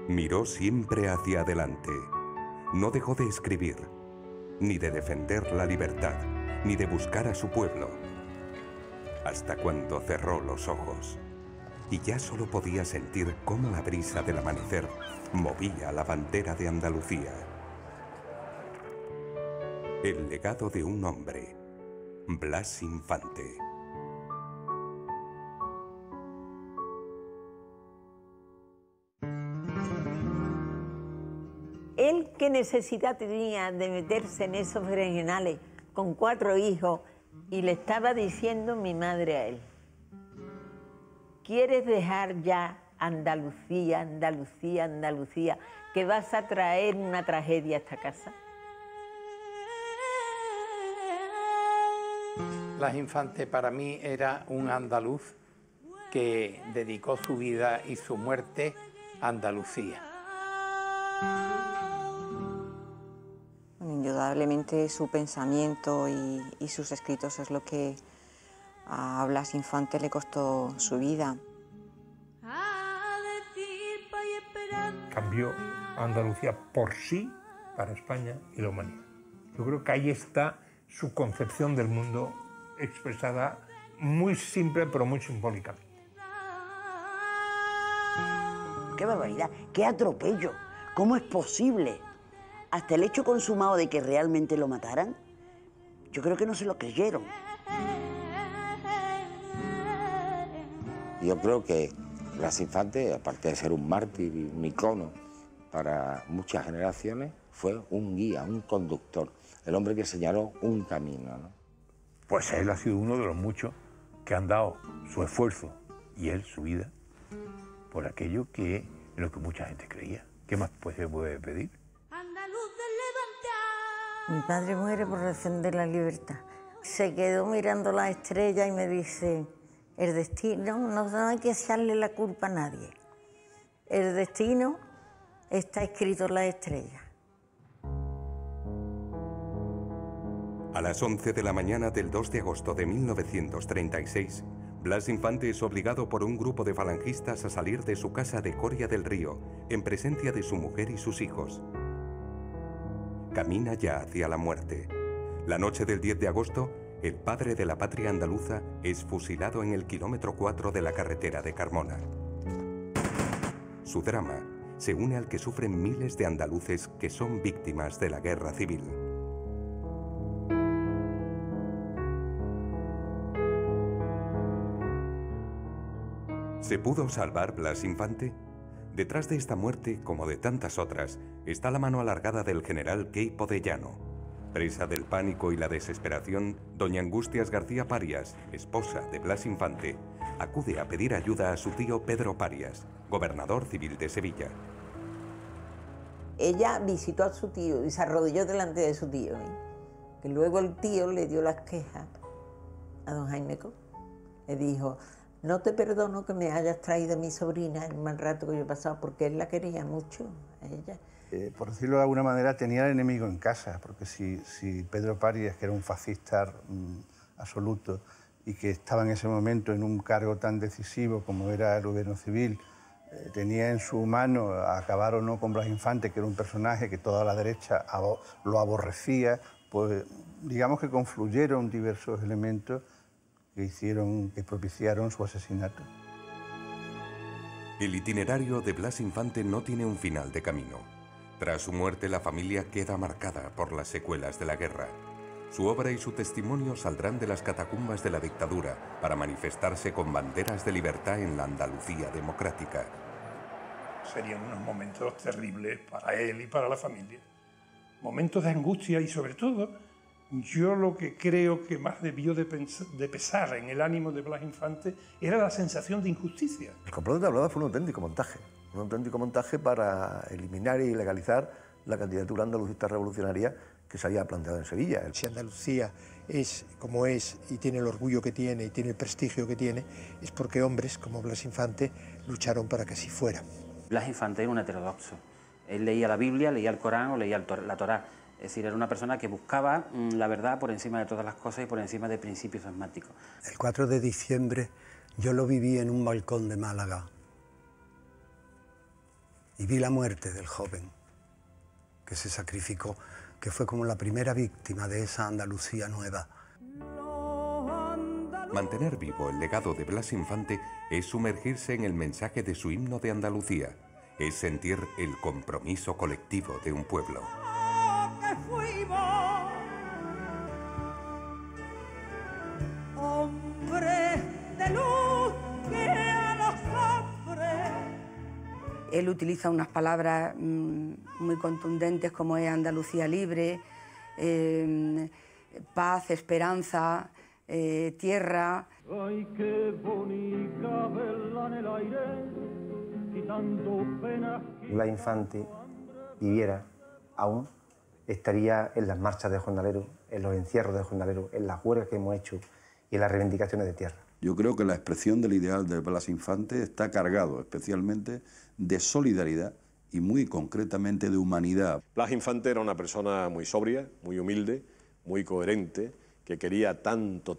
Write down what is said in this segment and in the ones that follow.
Miró siempre hacia adelante. No dejó de escribir, ni de defender la libertad, ni de buscar a su pueblo. Hasta cuando cerró los ojos y ya solo podía sentir cómo la brisa del amanecer movía la bandera de Andalucía. El legado de un hombre, Blas Infante. ¿Él qué necesidad tenía de meterse en esos berenjenales con 4 hijos y le estaba diciendo mi madre a él: ¿quieres dejar ya Andalucía, Andalucía, Andalucía, que vas a traer una tragedia a esta casa? Blas Infante para mí era un andaluz que dedicó su vida y su muerte a Andalucía. Indudablemente su pensamiento y sus escritos es lo que a Blas Infante le costó su vida. Cambió a Andalucía por sí para España y la humanidad. Yo creo que ahí está su concepción del mundo expresada muy simple pero muy simbólicamente. ¡Qué barbaridad! ¡Qué atropello! ¿Cómo es posible? Hasta el hecho consumado de que realmente lo mataran, yo creo que no se lo creyeron. Yo creo que Blas Infante, aparte de ser un mártir y un icono para muchas generaciones, fue un guía, un conductor, el hombre que señaló un camino, ¿no? Pues él ha sido uno de los muchos que han dado su esfuerzo y él su vida por aquello que en lo que mucha gente creía. ¿Qué más se puede pedir? Mi padre muere por defender la libertad. Se quedó mirando las estrellas y me dice: el destino, no hay que echarle la culpa a nadie. El destino está escrito en las estrellas. A las 11 de la mañana del 2 de agosto de 1936, Blas Infante es obligado por un grupo de falangistas a salir de su casa de Coria del Río, en presencia de su mujer y sus hijos. Camina ya hacia la muerte. La noche del 10 de agosto, el padre de la patria andaluza es fusilado en el kilómetro 4 de la carretera de Carmona. Su drama se une al que sufren miles de andaluces que son víctimas de la guerra civil. ¿Se pudo salvar Blas Infante? Detrás de esta muerte, como de tantas otras, está la mano alargada del general Queipo de Llano. Presa del pánico y la desesperación, doña Angustias García Parias, esposa de Blas Infante, acude a pedir ayuda a su tío Pedro Parias, gobernador civil de Sevilla. Ella visitó a su tío y se arrodilló delante de su tío, que luego el tío le dio las quejas a don Jaimeco. Le dijo: no te perdono que me hayas traído a mi sobrina el mal rato que yo he pasado, porque él la quería mucho a ella. Por decirlo de alguna manera, tenía al enemigo en casa, porque si Pedro Parias, que era un fascista absoluto y que estaba en ese momento en un cargo tan decisivo como era el gobierno civil, tenía en su mano acabar o no con Blas Infante, que era un personaje que toda la derecha lo aborrecía, pues digamos que confluyeron diversos elementos que propiciaron su asesinato. El itinerario de Blas Infante no tiene un final de camino. Tras su muerte, la familia queda marcada por las secuelas de la guerra. Su obra y su testimonio saldrán de las catacumbas de la dictadura para manifestarse con banderas de libertad en la Andalucía democrática. Serían unos momentos terribles para él y para la familia. Momentos de angustia y, sobre todo, yo lo que creo que más debió de pesar en el ánimo de Blas Infante era la sensación de injusticia. El complot de Tablada fue un auténtico montaje para eliminar y legalizar la candidatura andalucista revolucionaria que se había planteado en Sevilla. Si Andalucía es como es y tiene el orgullo que tiene y tiene el prestigio que tiene, es porque hombres como Blas Infante lucharon para que así fuera. Blas Infante era un heterodoxo. Él leía la Biblia, leía el Corán o leía la Torá. Es decir, era una persona que buscaba la verdad por encima de todas las cosas y por encima de principios dogmáticos. El 4 de diciembre yo lo viví en un balcón de Málaga. y vi la muerte del joven que se sacrificó, que fue como la primera víctima de esa Andalucía nueva. Mantener vivo el legado de Blas Infante es sumergirse en el mensaje de su himno de Andalucía, es sentir el compromiso colectivo de un pueblo. Él utiliza unas palabras muy contundentes como es Andalucía libre, paz, esperanza, tierra. Ay, qué bonita verla en el aire, quitando penas. Blas Infante viviera aún, estaría en las marchas de jornaleros, en los encierros de jornaleros, en las huelgas que hemos hecho y en las reivindicaciones de tierra. Yo creo que la expresión del ideal de Blas Infante está cargado especialmente de solidaridad y muy concretamente de humanidad. Blas Infante era una persona muy sobria, muy humilde, muy coherente, que quería tanto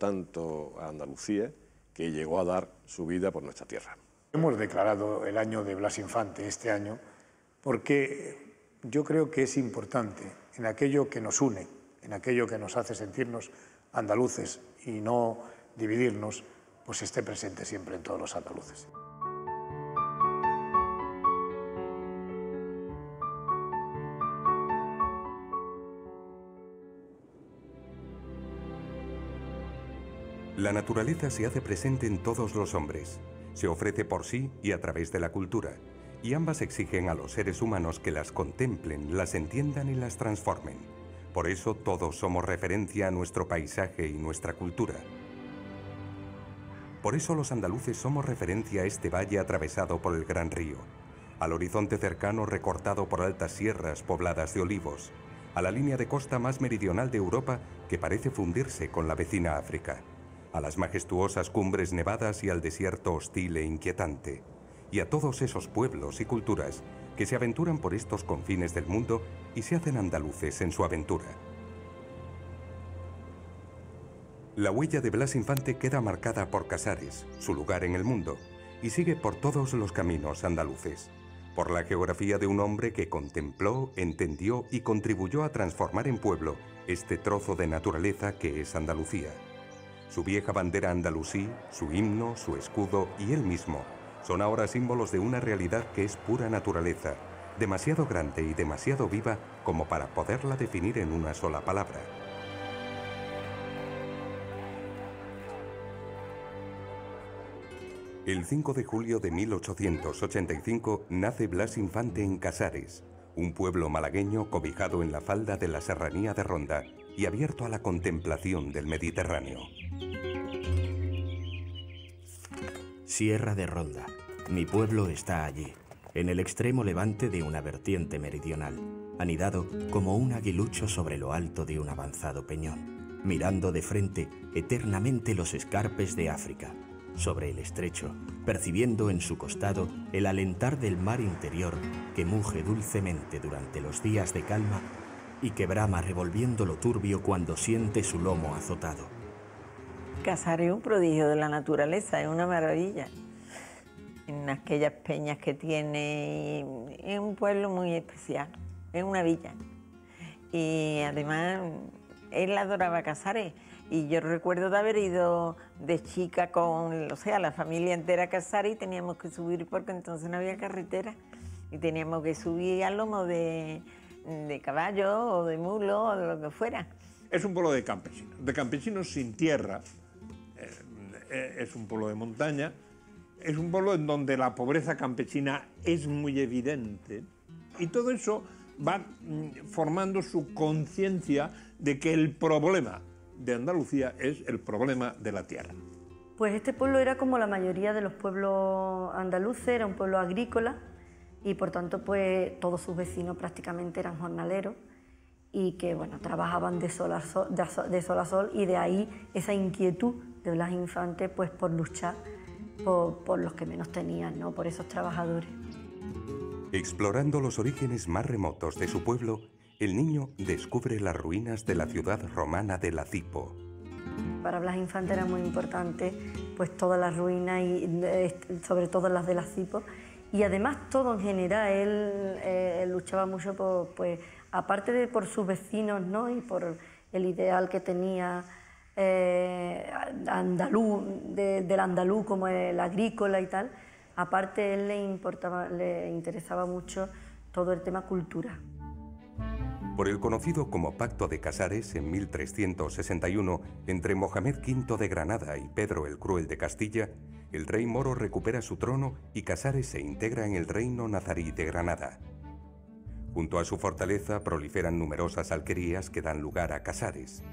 a Andalucía, que llegó a dar su vida por nuestra tierra. Hemos declarado el año de Blas Infante este año porque yo creo que es importante en aquello que nos une, en aquello que nos hace sentirnos andaluces y no dividirnos, pues esté presente siempre en todos los andaluces. La naturaleza se hace presente en todos los hombres, se ofrece por sí y a través de la cultura, y ambas exigen a los seres humanos que las contemplen, las entiendan y las transformen. Por eso todos somos referencia a nuestro paisaje y nuestra cultura. Por eso los andaluces somos referencia a este valle atravesado por el gran río, al horizonte cercano recortado por altas sierras pobladas de olivos, a la línea de costa más meridional de Europa que parece fundirse con la vecina África, a las majestuosas cumbres nevadas y al desierto hostil e inquietante, y a todos esos pueblos y culturas que se aventuran por estos confines del mundo y se hacen andaluces en su aventura. La huella de Blas Infante queda marcada por Casares, su lugar en el mundo, y sigue por todos los caminos andaluces, por la geografía de un hombre que contempló, entendió y contribuyó a transformar en pueblo este trozo de naturaleza que es Andalucía. Su vieja bandera andalusí, su himno, su escudo y él mismo son ahora símbolos de una realidad que es pura naturaleza, demasiado grande y demasiado viva como para poderla definir en una sola palabra. El 5 de julio de 1885 nace Blas Infante en Casares, un pueblo malagueño cobijado en la falda de la serranía de Ronda y abierto a la contemplación del Mediterráneo. Sierra de Ronda. Mi pueblo está allí, en el extremo levante de una vertiente meridional, anidado como un aguilucho sobre lo alto de un avanzado peñón, mirando de frente eternamente los escarpes de África, sobre el estrecho, percibiendo en su costado el alentar del mar interior que muge dulcemente durante los días de calma y que brama revolviendo lo turbio cuando siente su lomo azotado. Casares es un prodigio de la naturaleza, es una maravilla. En aquellas peñas que tiene, es un pueblo muy especial, es una villa. Y además, él adoraba Casares. Y yo recuerdo de haber ido de chica con, la familia entera a Casares y teníamos que subir porque entonces no había carretera. Y teníamos que subir al lomo de caballo o de mulo o de lo que fuera. Es un pueblo de campesinos sin tierra. Es un pueblo de montaña, es un pueblo en donde la pobreza campesina es muy evidente y todo eso va formando su conciencia de que el problema de Andalucía es el problema de la tierra. Pues este pueblo era como la mayoría de los pueblos andaluces, era un pueblo agrícola y por tanto pues todos sus vecinos prácticamente eran jornaleros y que bueno, trabajaban de sol a sol y de ahí esa inquietud de Blas Infante pues por luchar por los que menos tenían, ¿no? Por esos trabajadores. Explorando los orígenes más remotos de su pueblo, el niño descubre las ruinas de la ciudad romana de Lacipo. Para Blas Infante era muy importante pues todas las ruinas y sobre todo las de Lacipo Y además todo en general, él luchaba mucho por, pues, aparte por sus vecinos, ¿no? Y por el ideal que tenía andaluz, del andaluz como el agrícola y tal, aparte él le interesaba mucho todo el tema cultura. Por el conocido como Pacto de Casares en 1361 entre Mohamed V de Granada y Pedro el Cruel de Castilla, el rey moro recupera su trono y Casares se integra en el reino nazarí de Granada. Junto a su fortaleza proliferan numerosas alquerías que dan lugar a Casares.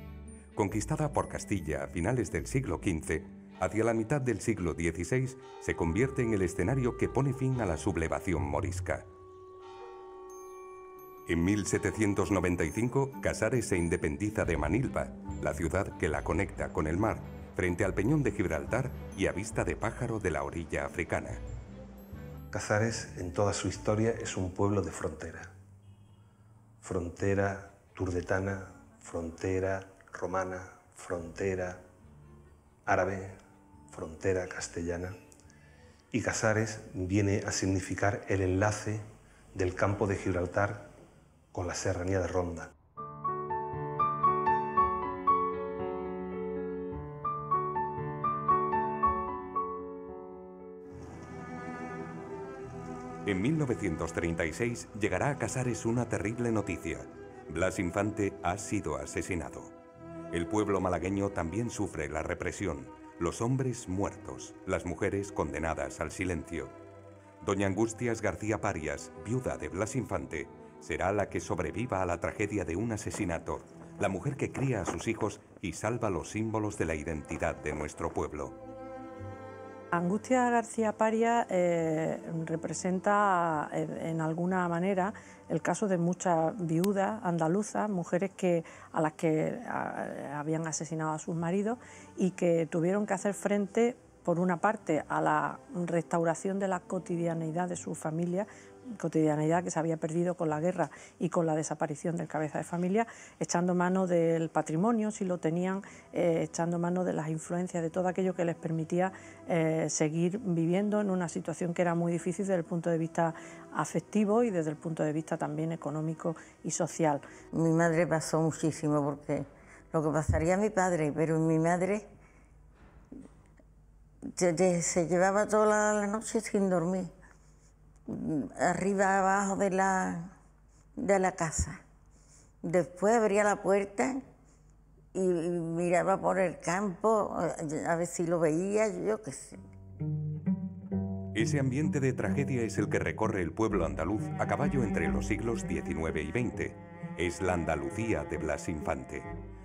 Conquistada por Castilla a finales del siglo XV, hacia la mitad del siglo XVI se convierte en el escenario que pone fin a la sublevación morisca. En 1795, Casares se independiza de Manilva, la ciudad que la conecta con el mar, frente al peñón de Gibraltar y a vista de pájaro de la orilla africana. Casares, en toda su historia, es un pueblo de frontera. Frontera turdetana, frontera romana, frontera árabe, frontera castellana. Y Casares viene a significar el enlace del campo de Gibraltar con la serranía de Ronda. En 1936 llegará a Casares una terrible noticia. Blas Infante ha sido asesinado. El pueblo malagueño también sufre la represión. Los hombres muertos, las mujeres condenadas al silencio. Doña Angustias García Parias, viuda de Blas Infante, será la que sobreviva a la tragedia de un asesinato, la mujer que cría a sus hijos y salva los símbolos de la identidad de nuestro pueblo. Angustias García Parias representa en alguna manera el caso de muchas viudas andaluzas, mujeres a las que habían asesinado a sus maridos y que tuvieron que hacer frente, por una parte, a la restauración de la cotidianidad de su familia, cotidianidad que se había perdido con la guerra y con la desaparición del cabeza de familia, echando mano del patrimonio, si lo tenían, echando mano de las influencias, de todo aquello que les permitía seguir viviendo en una situación que era muy difícil desde el punto de vista afectivo y desde el punto de vista también económico y social. Mi madre pasó muchísimo, porque lo que pasaría a mi padre, pero mi madre se llevaba toda la noche sin dormir, arriba abajo de la casa. Después abría la puerta y miraba por el campo a ver si lo veía, yo qué sé. Ese ambiente de tragedia es el que recorre el pueblo andaluz a caballo entre los siglos XIX y XX. Es la Andalucía de Blas Infante,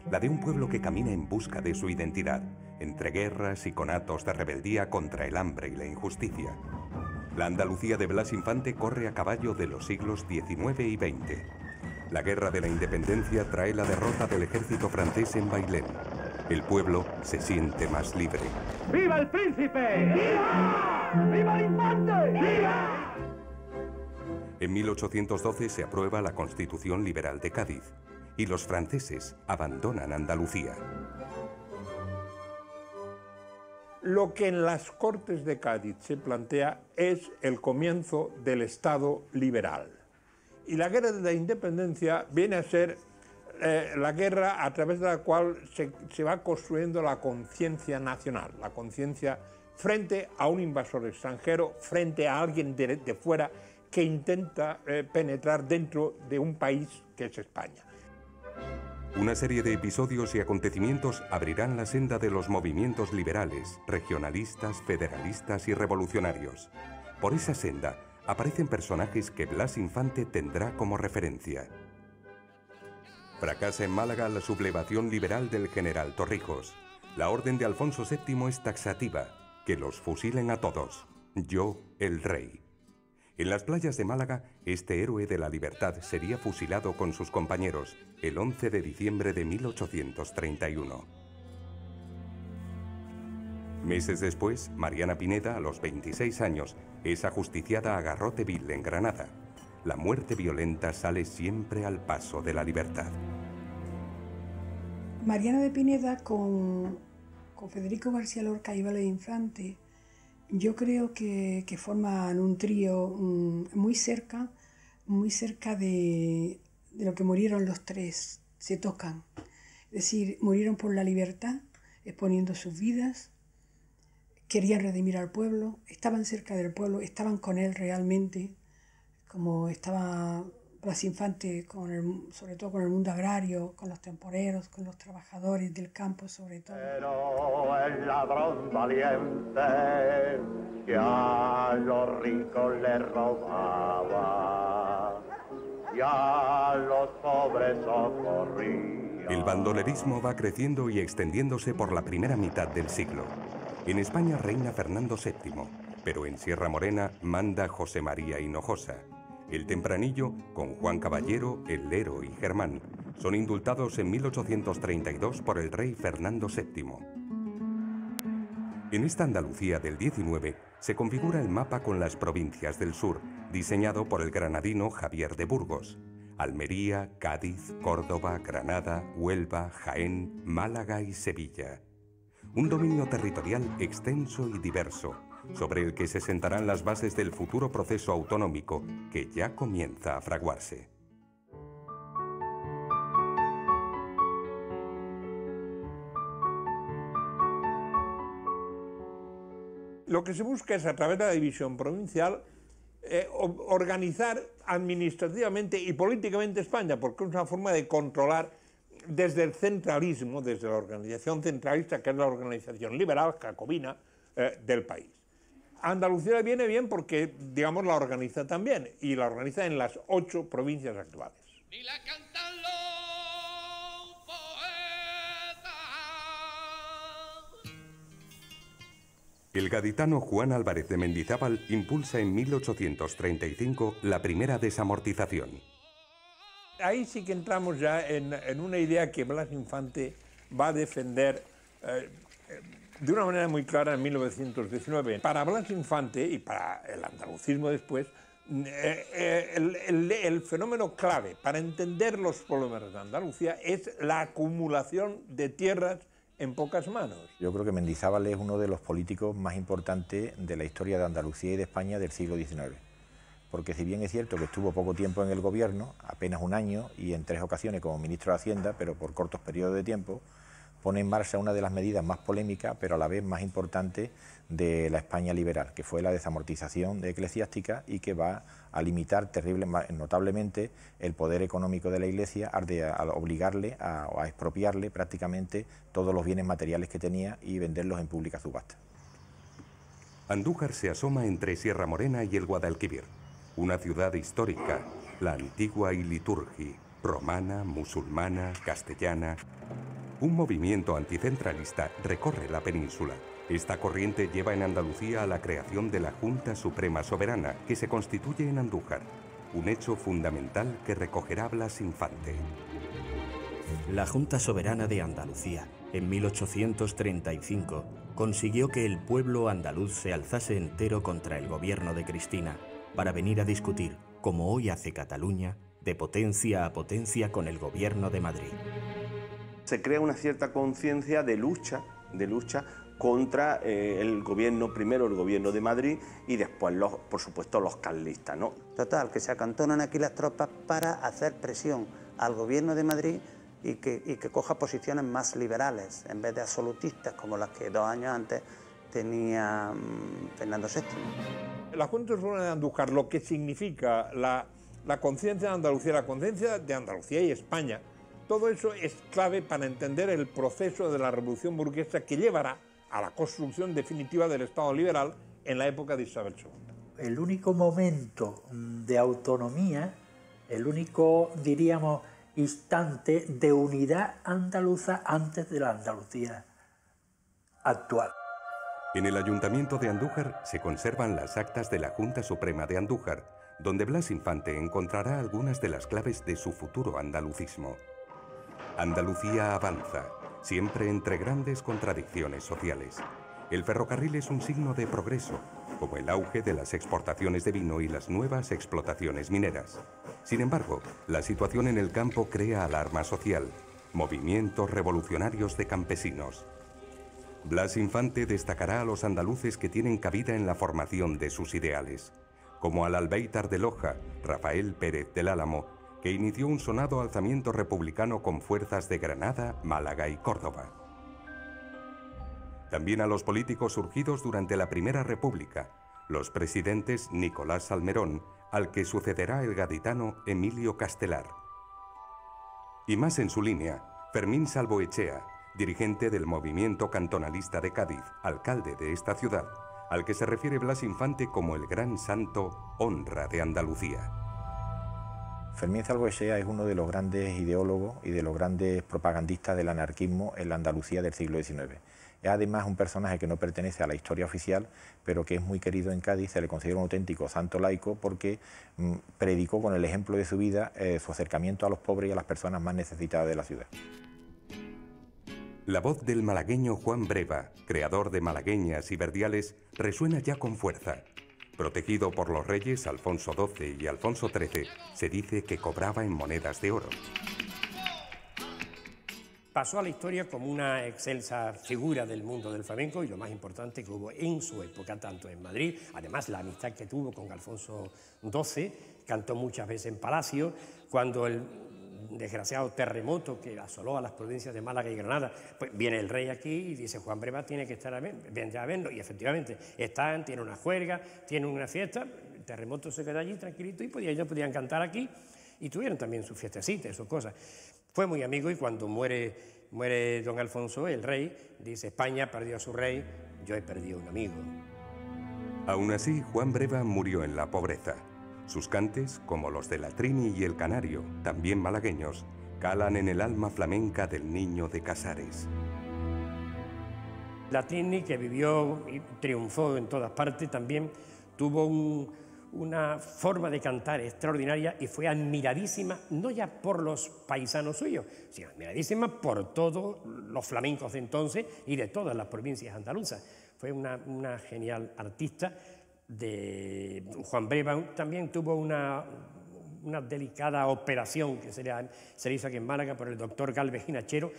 la de un pueblo que camina en busca de su identidad, entre guerras y conatos de rebeldía contra el hambre y la injusticia. La Andalucía de Blas Infante corre a caballo de los siglos XIX y XX. La guerra de la independencia trae la derrota del ejército francés en Bailén. El pueblo se siente más libre. ¡Viva el príncipe! ¡Viva! ¡Viva el infante! ¡Viva! En 1812 se aprueba la Constitución Liberal de Cádiz y los franceses abandonan Andalucía. Lo que en las Cortes de Cádiz se plantea es el comienzo del Estado liberal. Y la guerra de la independencia viene a ser la guerra a través de la cual se va construyendo la conciencia nacional, la conciencia frente a un invasor extranjero, frente a alguien de fuera que intenta penetrar dentro de un país que es España. Una serie de episodios y acontecimientos abrirán la senda de los movimientos liberales, regionalistas, federalistas y revolucionarios. Por esa senda aparecen personajes que Blas Infante tendrá como referencia. Fracasa en Málaga la sublevación liberal del general Torrijos. La orden de Alfonso VII es taxativa: que los fusilen a todos. Yo, el rey. En las playas de Málaga, este héroe de la libertad sería fusilado con sus compañeros el 11 de diciembre de 1831. Meses después, Mariana Pineda, a los 26 años, es ajusticiada a garrote vil en Granada. La muerte violenta sale siempre al paso de la libertad. Mariana de Pineda con Federico García Lorca y Blas Infante Yo creo que forman un trío muy cerca de lo que murieron los tres, se tocan. Es decir, murieron por la libertad, exponiendo sus vidas, querían redimir al pueblo, estaban cerca del pueblo, estaban con él realmente, como estaba Blas Infante, sobre todo con el mundo agrario, con los temporeros, con los trabajadores del campo sobre todo. Pero el ladrón valiente que a los ricos le robaba y a los pobres socorría. El bandolerismo va creciendo y extendiéndose por la primera mitad del siglo. En España reina Fernando VII, pero en Sierra Morena manda José María Hinojosa. El Tempranillo, con Juan Caballero, El Lero y Germán, son indultados en 1832 por el rey Fernando VII. En esta Andalucía del 19 se configura el mapa con las provincias del sur, diseñado por el granadino Javier de Burgos. Almería, Cádiz, Córdoba, Granada, Huelva, Jaén, Málaga y Sevilla. Un dominio territorial extenso y diverso, sobre el que se sentarán las bases del futuro proceso autonómico que ya comienza a fraguarse. Lo que se busca es, a través de la división provincial, organizar administrativamente y políticamente España, porque es una forma de controlar desde el centralismo, desde la organización centralista, que es la organización liberal, jacobina, del país. Andalucía le viene bien porque, digamos, la organiza también, y la organiza en las 8 provincias actuales. El gaditano Juan Álvarez de Mendizábal impulsa en 1835 la primera desamortización. Ahí sí que entramos ya en una idea que Blas Infante va a defender de una manera muy clara en 1919. Para Blas Infante y para el andalucismo después, el fenómeno clave para entender los problemas de Andalucía es la acumulación de tierras en pocas manos. Yo creo que Mendizábal es uno de los políticos más importantes de la historia de Andalucía y de España del siglo XIX. Porque si bien es cierto que estuvo poco tiempo en el gobierno, apenas un año, y en 3 ocasiones como ministro de Hacienda, pero por cortos periodos de tiempo, pone en marcha una de las medidas más polémicas, pero a la vez más importantes de la España liberal, que fue la desamortización eclesiástica y que va a limitar notablemente el poder económico de la Iglesia al obligarle a expropiarle prácticamente todos los bienes materiales que tenía y venderlos en pública subasta. Andújar se asoma entre Sierra Morena y el Guadalquivir, una ciudad histórica, la antigua y liturgi, romana, musulmana, castellana. Un movimiento anticentralista recorre la península. Esta corriente lleva en Andalucía a la creación de la Junta Suprema Soberana, que se constituye en Andújar, un hecho fundamental que recogerá Blas Infante. La Junta Soberana de Andalucía, en 1835, consiguió que el pueblo andaluz se alzase entero contra el gobierno de Cristina, para venir a discutir, como hoy hace Cataluña, de potencia a potencia con el gobierno de Madrid. Se crea una cierta conciencia de lucha contra el gobierno, primero el gobierno de Madrid y después, por supuesto, los carlistas, ¿no? Total, que se acantonan aquí las tropas para hacer presión al gobierno de Madrid y que coja posiciones más liberales, en vez de absolutistas, como las que 2 años antes tenía Fernando VII. La Junta Suprema de Andújar, lo que significa la conciencia de Andalucía, la conciencia de Andalucía y España, todo eso es clave para entender el proceso de la revolución burguesa que llevará a la construcción definitiva del Estado liberal en la época de Isabel II. El único momento de autonomía, el único, diríamos, instante de unidad andaluza antes de la Andalucía actual. En el Ayuntamiento de Andújar se conservan las actas de la Junta Suprema de Andújar, donde Blas Infante encontrará algunas de las claves de su futuro andalucismo. Andalucía avanza, siempre entre grandes contradicciones sociales. El ferrocarril es un signo de progreso, como el auge de las exportaciones de vino y las nuevas explotaciones mineras. Sin embargo, la situación en el campo crea alarma social, movimientos revolucionarios de campesinos. Blas Infante destacará a los andaluces que tienen cabida en la formación de sus ideales, como al albéitar de Loja, Rafael Pérez del Álamo, que inició un sonado alzamiento republicano con fuerzas de Granada, Málaga y Córdoba. También a los políticos surgidos durante la Primera República, los presidentes Nicolás Salmerón, al que sucederá el gaditano Emilio Castelar. Y más en su línea, Fermín Salvoechea, dirigente del movimiento cantonalista de Cádiz, alcalde de esta ciudad, al que se refiere Blas Infante como el gran santo honra de Andalucía. Fermín Salvoechea es uno de los grandes ideólogos y de los grandes propagandistas del anarquismo en la Andalucía del siglo XIX. Es además un personaje que no pertenece a la historia oficial, pero que es muy querido en Cádiz. Se le considera un auténtico santo laico porque predicó con el ejemplo de su vida su acercamiento a los pobres y a las personas más necesitadas de la ciudad. La voz del malagueño Juan Breva, creador de malagueñas y verdiales, resuena ya con fuerza. Protegido por los reyes Alfonso XII y Alfonso XIII, se dice que cobraba en monedas de oro. Pasó a la historia como una excelsa figura del mundo del flamenco y lo más importante que hubo en su época, tanto en Madrid, además la amistad que tuvo con Alfonso XII, cantó muchas veces en Palacio, cuando el desgraciado terremoto que asoló a las provincias de Málaga y Granada, pues viene el rey aquí y dice Juan Breva tiene que estar vendrá a verlo, y efectivamente están, tiene una juerga, tiene una fiesta, el terremoto se quedó allí tranquilito y ellos podían cantar aquí y tuvieron también sus fiestecitas, sus cosas. Fue muy amigo y cuando muere don Alfonso, el rey, dice España perdió a su rey, yo he perdido un amigo. Aún así, Juan Breva murió en la pobreza. Sus cantes, como los de la Trini y el Canario, también malagueños, calan en el alma flamenca del niño de Casares. La Trini, que vivió y triunfó en todas partes, también tuvo una forma de cantar extraordinaria y fue admiradísima, no ya por los paisanos suyos, sino admiradísima por todos los flamencos de entonces y de todas las provincias andaluzas. Fue una genial artista. Juan Breva también tuvo una delicada operación que se le hizo aquí en Málaga por el doctor Galvez Ginachero.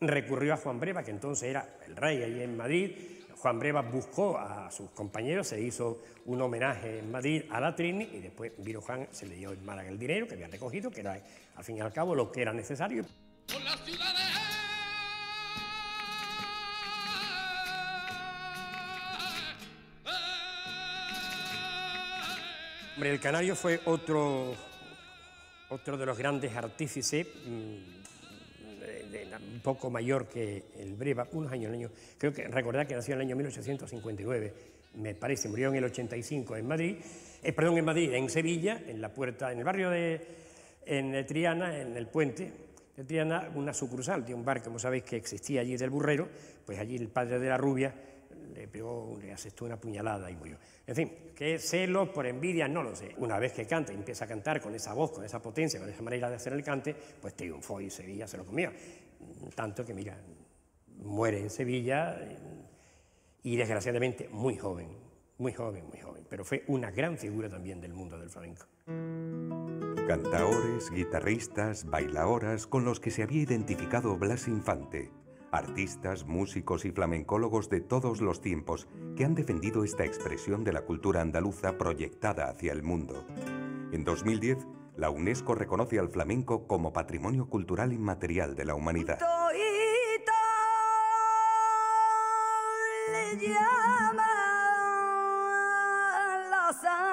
Recurrió a Juan Breva, que entonces era el rey allí en Madrid. Juan Breva buscó a sus compañeros, se hizo un homenaje en Madrid a la Trini y después Viro Juan se le dio en Málaga el dinero que había recogido, que era al fin y al cabo lo que era necesario. Hombre, el Canario fue otro de los grandes artífices, un poco mayor que el Breva, unos años, creo que recordar que nació en el año 1859, me parece, murió en el 85 en Madrid, en Sevilla, en el barrio de Triana, en el puente de Triana, una sucursal de un bar, como sabéis, que existía allí del Burrero, pues allí el padre de la rubia le asestó una puñalada y murió. En fin, qué celos por envidia, no lo sé. Una vez que canta y empieza a cantar con esa voz, con esa potencia, con esa manera de hacer el cante, pues triunfó y Sevilla se lo comió. Tanto que, mira, muere en Sevilla y desgraciadamente muy joven, pero fue una gran figura también del mundo del flamenco. Cantaores, guitarristas, bailaoras con los que se había identificado Blas Infante. Artistas, músicos y flamencólogos de todos los tiempos que han defendido esta expresión de la cultura andaluza proyectada hacia el mundo. En 2010, la UNESCO reconoce al flamenco como Patrimonio Cultural Inmaterial de la Humanidad. Le llama la santa.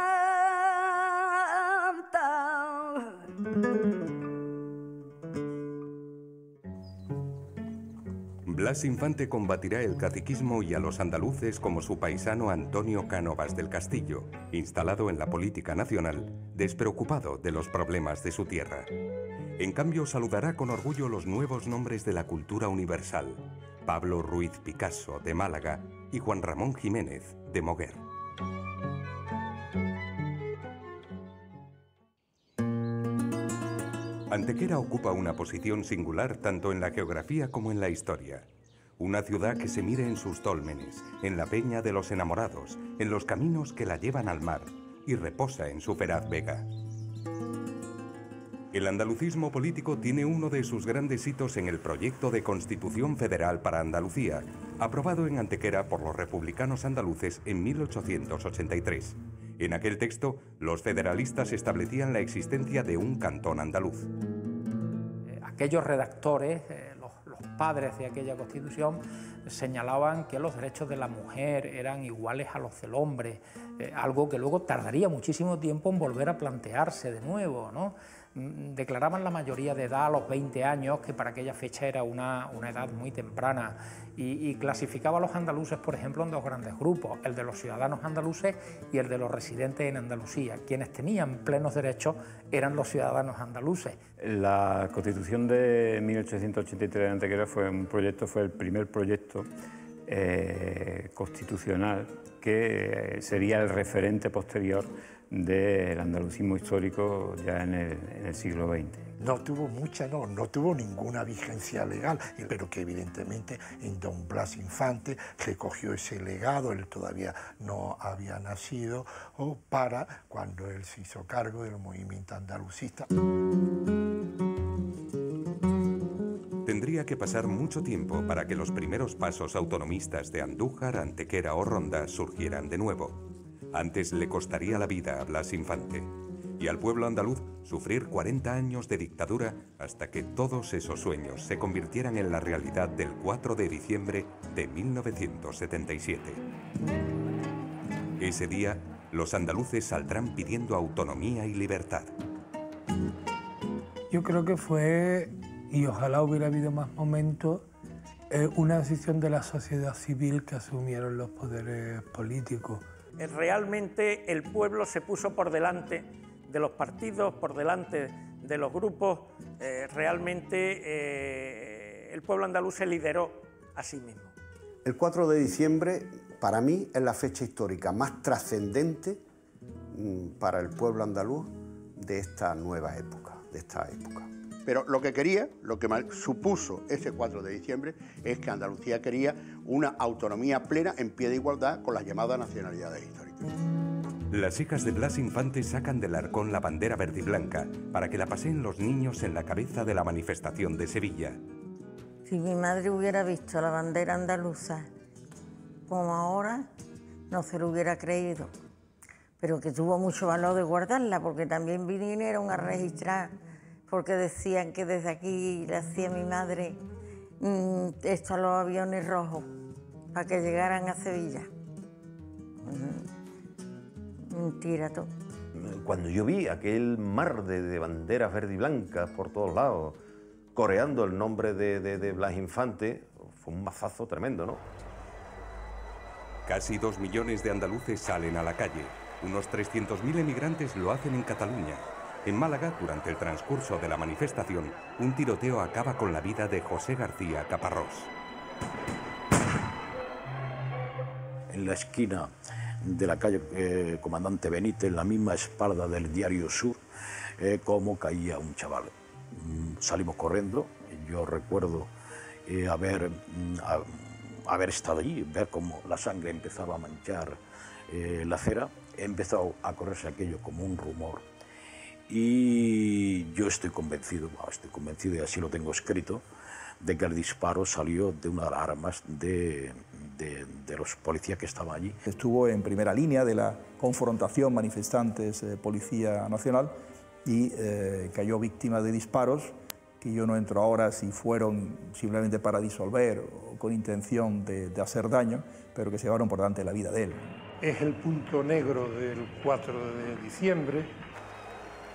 Blas Infante combatirá el caciquismo y a los andaluces como su paisano Antonio Cánovas del Castillo, instalado en la política nacional, despreocupado de los problemas de su tierra. En cambio, saludará con orgullo los nuevos nombres de la cultura universal: Pablo Ruiz Picasso, de Málaga, y Juan Ramón Jiménez, de Moguer. Antequera ocupa una posición singular tanto en la geografía como en la historia. Una ciudad que se mira en sus dólmenes, en la peña de los enamorados, en los caminos que la llevan al mar y reposa en su feraz vega. El andalucismo político tiene uno de sus grandes hitos en el proyecto de Constitución Federal para Andalucía, aprobado en Antequera por los republicanos andaluces en 1883. En aquel texto, los federalistas establecían la existencia de un cantón andaluz. Aquellos redactores, los padres de aquella Constitución, señalaban que los derechos de la mujer eran iguales a los del hombre, algo que luego tardaría muchísimo tiempo en volver a plantearse de nuevo, ¿no? Declaraban la mayoría de edad a los 20 años, que para aquella fecha era una edad muy temprana, y clasificaba a los andaluces, por ejemplo, en dos grandes grupos, el de los ciudadanos andaluces y el de los residentes en Andalucía. Quienes tenían plenos derechos eran los ciudadanos andaluces. La Constitución de 1883 de Antequera fue el primer proyecto constitucional que sería el referente posterior del andalucismo histórico ya en el siglo XX. No tuvo ninguna vigencia legal, pero que evidentemente en don Blas Infante recogió ese legado, él todavía no había nacido, para cuando él se hizo cargo del movimiento andalucista. Tendría que pasar mucho tiempo para que los primeros pasos autonomistas de Andújar, Antequera o Ronda surgieran de nuevo. Antes le costaría la vida a Blas Infante y al pueblo andaluz sufrir 40 años de dictadura hasta que todos esos sueños se convirtieran en la realidad del 4 de diciembre de 1977. Ese día, los andaluces saldrán pidiendo autonomía y libertad. Yo creo que fue, y ojalá hubiera habido más momentos, una decisión de la sociedad civil que asumieron los poderes políticos. Realmente el pueblo se puso por delante de los partidos, por delante de los grupos. Realmente el pueblo andaluz se lideró a sí mismo. El 4 de diciembre para mí es la fecha histórica más trascendente para el pueblo andaluz de esta nueva época, Pero lo que supuso ese 4 de diciembre es que Andalucía quería una autonomía plena en pie de igualdad con las llamadas nacionalidades históricas. Las hijas de Blas Infante sacan del arcón la bandera verde y blanca para que la paseen los niños en la cabeza de la manifestación de Sevilla. Si mi madre hubiera visto la bandera andaluza como ahora, no se lo hubiera creído. Pero que tuvo mucho valor de guardarla, porque también vinieron a registrar, porque decían que desde aquí le hacía mi madre esto a los aviones rojos, para que llegaran a Sevilla. Mentira todo. Cuando yo vi aquel mar de banderas verde y blancas por todos lados, coreando el nombre de Blas Infante, fue un mazazo tremendo, ¿no? Casi 2 millones de andaluces salen a la calle. Unos 300.000 emigrantes lo hacen en Cataluña. En Málaga, durante el transcurso de la manifestación, un tiroteo acaba con la vida de José García Caparrós. En la esquina de la calle Comandante Benítez, en la misma espalda del Diario Sur, cómo caía un chaval. Salimos corriendo, yo recuerdo haber estado allí, ver cómo la sangre empezaba a manchar la acera. Empezó a correrse aquello como un rumor. Y yo estoy convencido, y así lo tengo escrito, de que el disparo salió de una de las armas de los policías que estaban allí. Estuvo en primera línea de la confrontación manifestantes-Policía Nacional y cayó víctima de disparos, que yo no entro ahora si fueron simplemente para disolver o con intención de hacer daño, pero que se llevaron por delante la vida de él. Es el punto negro del 4 de diciembre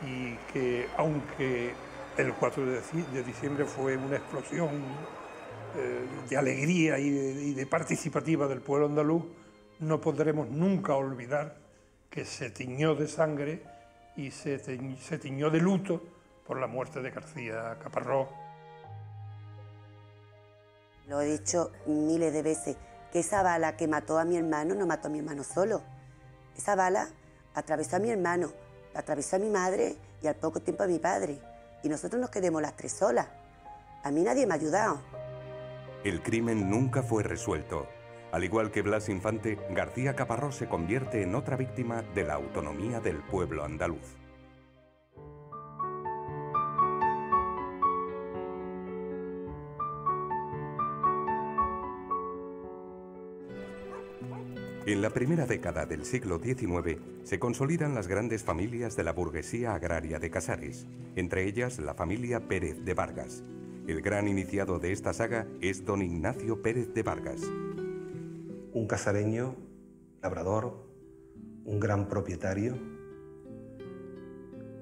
y que, aunque el 4 de diciembre fue una explosión de alegría y de participativa del pueblo andaluz, no podremos nunca olvidar que se tiñó de sangre y se tiñó de luto por la muerte de García Caparrós. Lo he dicho miles de veces, que esa bala que mató a mi hermano no mató a mi hermano solo. Esa bala atravesó a mi hermano, atravesó a mi madre y al poco tiempo a mi padre. Y nosotros nos quedamos las tres solas. A mí nadie me ha ayudado. El crimen nunca fue resuelto. Al igual que Blas Infante, García Caparrós se convierte en otra víctima de la autonomía del pueblo andaluz. En la primera década del siglo XIX se consolidan las grandes familias de la burguesía agraria de Casares, entre ellas la familia Pérez de Vargas. El gran iniciado de esta saga es don Ignacio Pérez de Vargas. Un casareño, labrador, un gran propietario,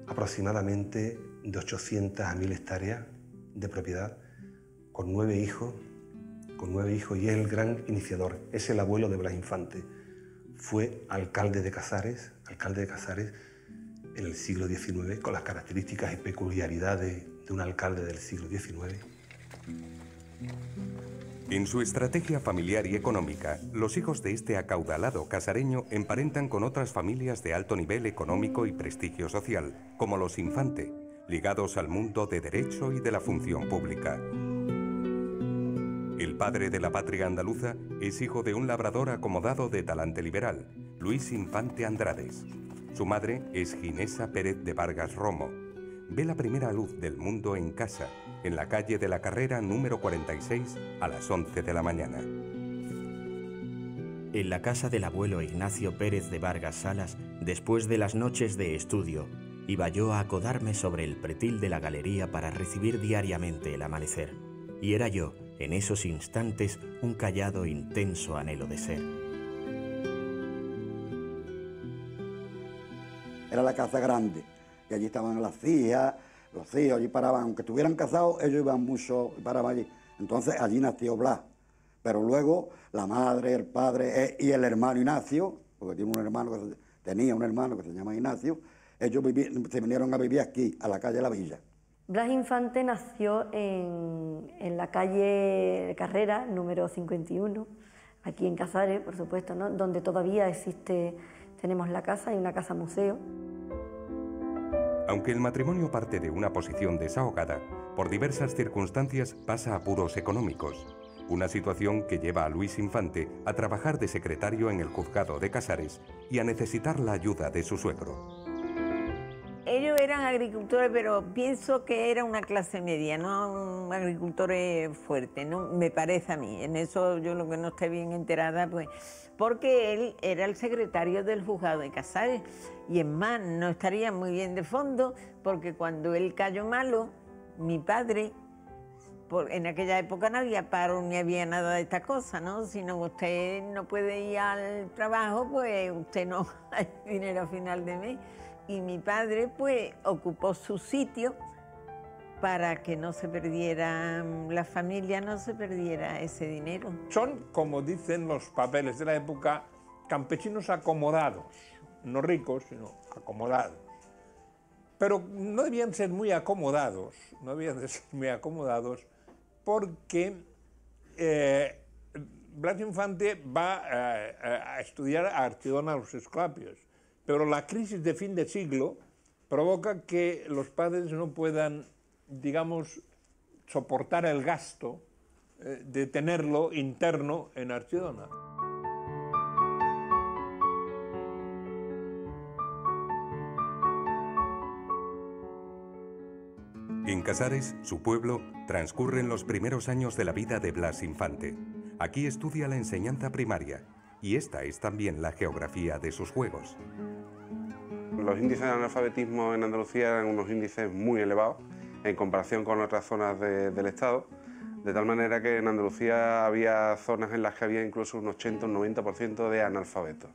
aproximadamente de 800 a 1000 hectáreas de propiedad, con 9 hijos, y es el gran iniciador, es el abuelo de Blas Infante. Fue alcalde de Casares en el siglo XIX, con las características y peculiaridades de un alcalde del siglo XIX. En su estrategia familiar y económica, los hijos de este acaudalado casareño emparentan con otras familias de alto nivel económico y prestigio social, como los Infante, ligados al mundo de derecho y de la función pública. El padre de la patria andaluza es hijo de un labrador acomodado de talante liberal, Luis Infante Andrades. Su madre es Ginesa Pérez de Vargas Romo. Ve la primera luz del mundo en casa, en la calle de la Carrera número 46 a las 11 de la mañana. En la casa del abuelo Ignacio Pérez de Vargas Salas, después de las noches de estudio, iba yo a acodarme sobre el pretil de la galería para recibir diariamente el amanecer. Y era yo, en esos instantes, un callado intenso anhelo de ser. Era la casa grande, y allí estaban las hijas, los hijos, allí paraban, aunque estuvieran casados, ellos iban mucho, paraban allí. Entonces allí nació Blas, pero luego la madre, el padre y el hermano Ignacio, porque tenía un hermano que se llama Ignacio, ellos se vinieron a vivir aquí, a la calle La Villa. Blas Infante nació en la calle Carrera, número 51, aquí en Casares, por supuesto, ¿no? Donde todavía tenemos la casa y una casa museo. Aunque el matrimonio parte de una posición desahogada, por diversas circunstancias pasa a apuros económicos. Una situación que lleva a Luis Infante a trabajar de secretario en el juzgado de Casares y a necesitar la ayuda de su suegro. Ellos eran agricultores, pero pienso que era una clase media, no agricultores fuertes, ¿no? Me parece a mí. En eso yo lo que no estoy bien enterada, pues, porque él era el secretario del juzgado de Casares. Y es más, no estaría muy bien de fondo, porque cuando él cayó malo, mi padre, en aquella época no había paro ni había nada de estas cosas, ¿no? Si no, usted no puede ir al trabajo, pues usted no hay dinero a final de mes. Y mi padre, pues, ocupó su sitio para que no se perdiera, la familia no se perdiera ese dinero. Son, como dicen los papeles de la época, campesinos acomodados, no ricos, sino acomodados. Pero no debían ser muy acomodados, porque Blas Infante va a estudiar a Archidona a los Escolapios. Pero la crisis de fin de siglo provoca que los padres no puedan, digamos, soportar el gasto de tenerlo interno en Archidona. En Casares, su pueblo, transcurren los primeros años de la vida de Blas Infante. Aquí estudia la enseñanza primaria y esta es también la geografía de sus juegos. Los índices de analfabetismo en Andalucía eran unos índices muy elevados en comparación con otras zonas del Estado, de tal manera que en Andalucía había zonas en las que había incluso un 80 o un 90% de analfabetos.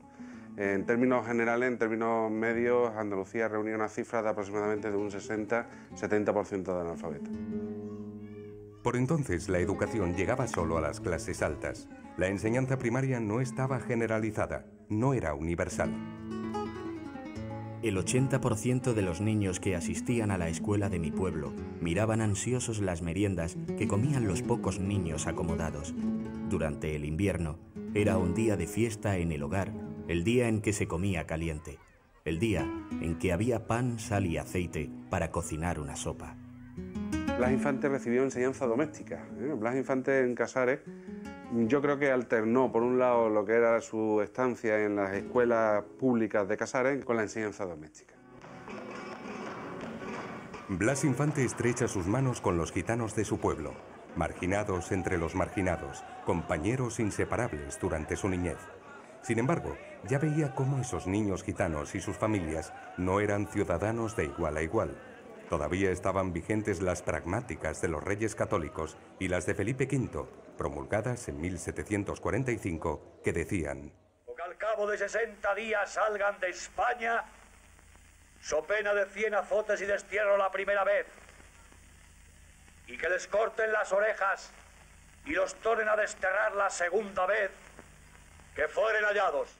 En términos generales, en términos medios, Andalucía reunía una cifra de aproximadamente de un 60-70% de analfabetos. Por entonces, la educación llegaba solo a las clases altas. La enseñanza primaria no estaba generalizada, no era universal. El 80% de los niños que asistían a la escuela de mi pueblo miraban ansiosos las meriendas que comían los pocos niños acomodados. Durante el invierno, era un día de fiesta en el hogar, el día en que se comía caliente, el día en que había pan, sal y aceite para cocinar una sopa. Blas Infante recibió enseñanza doméstica. Blas Infante en Casares, yo creo que alternó, por un lado, lo que era su estancia en las escuelas públicas de Casares con la enseñanza doméstica. Blas Infante estrecha sus manos con los gitanos de su pueblo, marginados entre los marginados, compañeros inseparables durante su niñez. Sin embargo, ya veía cómo esos niños gitanos y sus familias no eran ciudadanos de igual a igual. Todavía estaban vigentes las pragmáticas de los reyes católicos y las de Felipe V, promulgadas en 1745, que decían: que al cabo de 60 días salgan de España, so pena de 100 azotes y destierro la primera vez, y que les corten las orejas y los tornen a desterrar la segunda vez, que fueren hallados.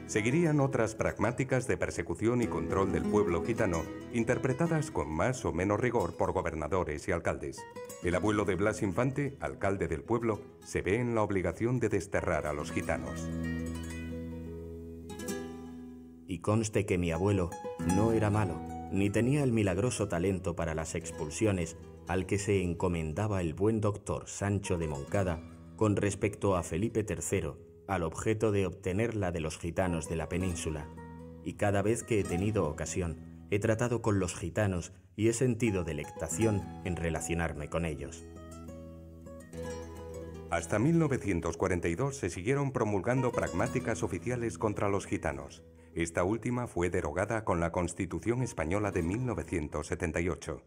Seguirían otras pragmáticas de persecución y control del pueblo gitano, interpretadas con más o menos rigor por gobernadores y alcaldes. El abuelo de Blas Infante, alcalde del pueblo, se ve en la obligación de desterrar a los gitanos. Y conste que mi abuelo no era malo, ni tenía el milagroso talento para las expulsiones al que se encomendaba el buen doctor Sancho de Moncada con respecto a Felipe III, al objeto de obtener la de los gitanos de la península. Y cada vez que he tenido ocasión, he tratado con los gitanos y he sentido delectación en relacionarme con ellos. Hasta 1942 se siguieron promulgando pragmáticas oficiales contra los gitanos. Esta última fue derogada con la Constitución Española de 1978.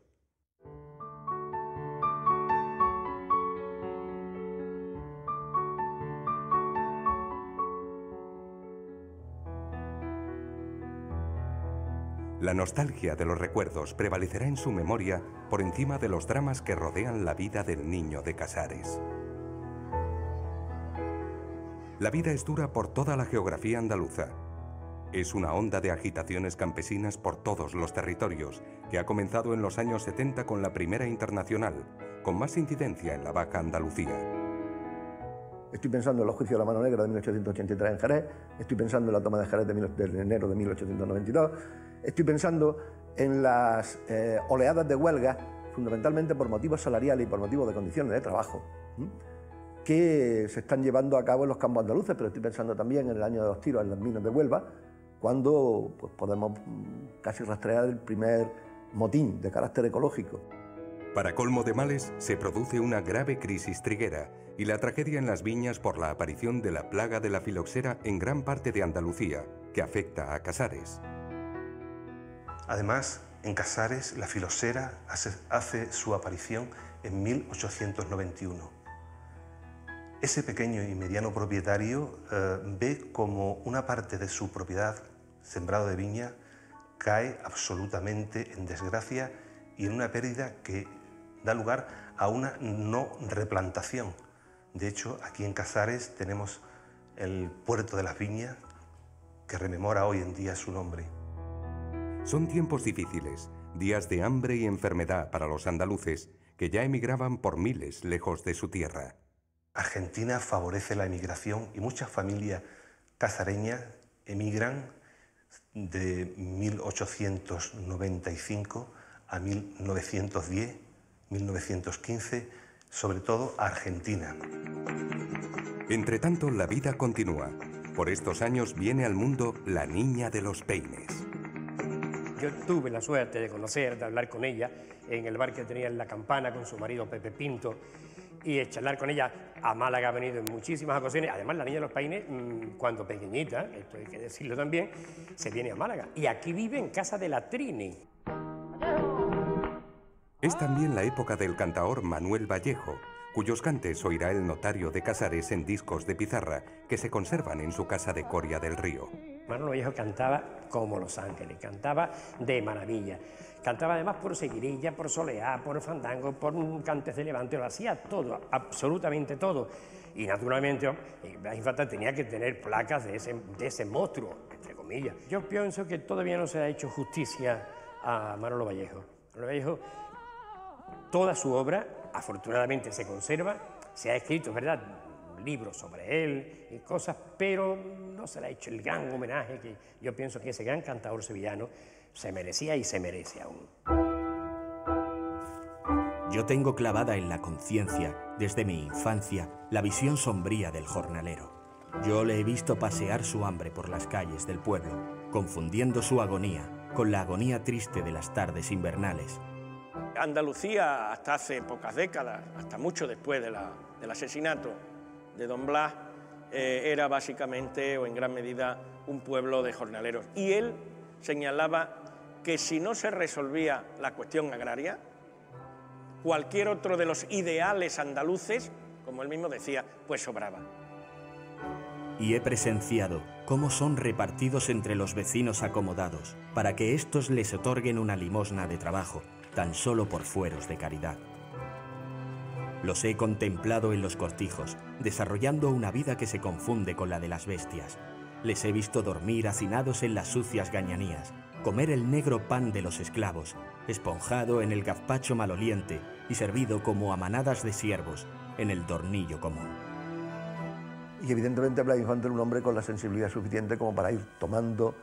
La nostalgia de los recuerdos prevalecerá en su memoria por encima de los dramas que rodean la vida del niño de Casares. La vida es dura por toda la geografía andaluza. Es una onda de agitaciones campesinas por todos los territorios, que ha comenzado en los años 70 con la Primera Internacional, con más incidencia en la Baja Andalucía. Estoy pensando en los juicios de la Mano Negra de 1883 en Jerez, estoy pensando en la toma de Jerez de enero de 1892, estoy pensando en las oleadas de huelga, fundamentalmente por motivos salariales y por motivos de condiciones de trabajo, que se están llevando a cabo en los campos andaluces, pero estoy pensando también en el año de los tiros en las minas de Huelva, cuando pues, podemos casi rastrear el primer motín de carácter ecológico. Para colmo de males, se produce una grave crisis triguera y la tragedia en las viñas por la aparición de la plaga de la filoxera en gran parte de Andalucía, que afecta a Casares. Además, en Casares la filoxera hace su aparición en 1891. Ese pequeño y mediano propietario ve como una parte de su propiedad, sembrado de viña, cae absolutamente en desgracia y en una pérdida que da lugar a una no replantación. De hecho, aquí en Casares tenemos el puerto de las viñas, que rememora hoy en día su nombre. Son tiempos difíciles, días de hambre y enfermedad para los andaluces, que ya emigraban por miles lejos de su tierra. Argentina favorece la emigración y muchas familias casareñas emigran de 1895 a 1910, 1915, sobre todo a Argentina. Entre tanto, la vida continúa. Por estos años viene al mundo la niña de los peines. Yo tuve la suerte de conocer, de hablar con ella en el bar que tenía en La Campana con su marido Pepe Pinto, y de charlar con ella. A Málaga ha venido en muchísimas ocasiones. Además, la niña de los peines, cuando pequeñita, esto hay que decirlo también, se viene a Málaga. Y aquí vive en casa de la Trini. Es también la época del cantaor Manuel Vallejo, cuyos cantes oirá el notario de Casares en discos de pizarra que se conservan en su casa de Coria del Río. Manuel Vallejo cantaba como Los Ángeles, cantaba de maravilla. Cantaba además por seguirilla, por soleá, por fandango, por cantes de levante, lo hacía todo, absolutamente todo. Y naturalmente, Blas Infante tenía que tener placas de ese monstruo, entre comillas. Yo pienso que todavía no se ha hecho justicia a Manolo Vallejo. Manolo Vallejo, toda su obra, afortunadamente se conserva, se ha escrito, es verdad, libros sobre él y cosas, pero no se le ha hecho el gran homenaje que yo pienso que ese gran cantador sevillano se merecía y se merece aún. Yo tengo clavada en la conciencia, desde mi infancia, la visión sombría del jornalero. Yo le he visto pasear su hambre por las calles del pueblo, confundiendo su agonía con la agonía triste de las tardes invernales. Andalucía, hasta hace pocas décadas, hasta mucho después del asesinato de don Blas, era básicamente o en gran medida un pueblo de jornaleros. Y él señalaba que si no se resolvía la cuestión agraria, cualquier otro de los ideales andaluces, como él mismo decía, pues sobraba. Y he presenciado cómo son repartidos entre los vecinos acomodados para que éstos les otorguen una limosna de trabajo, tan solo por fueros de caridad. Los he contemplado en los cortijos, desarrollando una vida que se confunde con la de las bestias. Les he visto dormir hacinados en las sucias gañanías, comer el negro pan de los esclavos, esponjado en el gazpacho maloliente y servido como a manadas de siervos en el tornillo común. Y evidentemente Blas Infante era un hombre con la sensibilidad suficiente como para ir tomando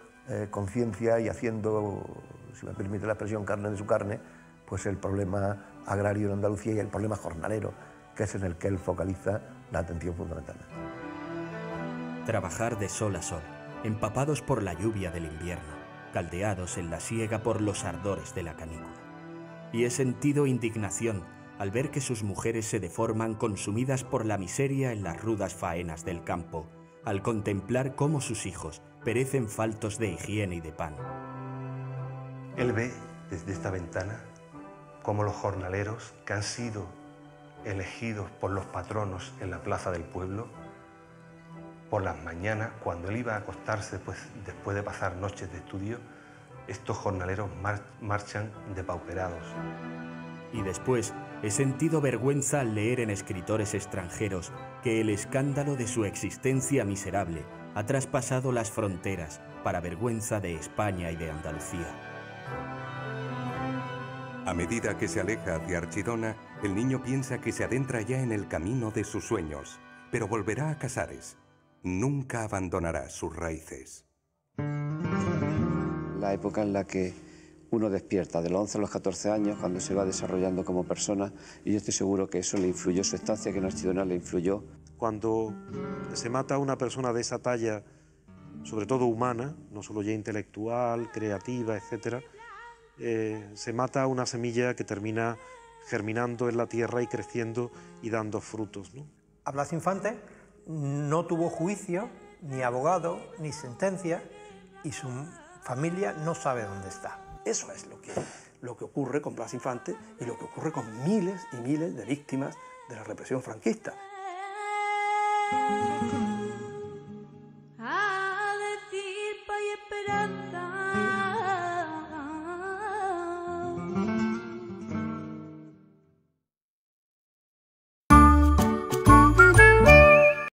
conciencia y haciendo, si me permite la expresión, carne de su carne, pues el problema agrario en Andalucía y el problema jornalero, que es en el que él focaliza la atención fundamentalmente. Trabajar de sol a sol, empapados por la lluvia del invierno, caldeados en la siega por los ardores de la canícula. Y he sentido indignación al ver que sus mujeres se deforman consumidas por la miseria en las rudas faenas del campo, al contemplar cómo sus hijos perecen faltos de higiene y de pan. Él ve desde esta ventana cómo los jornaleros que han sido elegidos por los patronos en la plaza del pueblo, por las mañanas, cuando él iba a acostarse después de pasar noches de estudio, estos jornaleros marchan depauperados. Y después he sentido vergüenza al leer en escritores extranjeros que el escándalo de su existencia miserable ha traspasado las fronteras para vergüenza de España y de Andalucía. A medida que se aleja hacia Archidona, el niño piensa que se adentra ya en el camino de sus sueños, pero volverá a Casares. Nunca abandonará sus raíces. La época en la que uno despierta, de los 11 a los 14 años, cuando se va desarrollando como persona, y yo estoy seguro que eso le influyó, su estancia aquí en Archidona le influyó. Cuando se mata a una persona de esa talla, sobre todo humana, no solo ya intelectual, creativa, etc., se mata una semilla que termina germinando en la tierra y creciendo y dando frutos, ¿no? A Blas Infante no tuvo juicio, ni abogado, ni sentencia, y su familia no sabe dónde está. Eso es lo que ocurre con Blas Infante y lo que ocurre con miles y miles de víctimas de la represión franquista.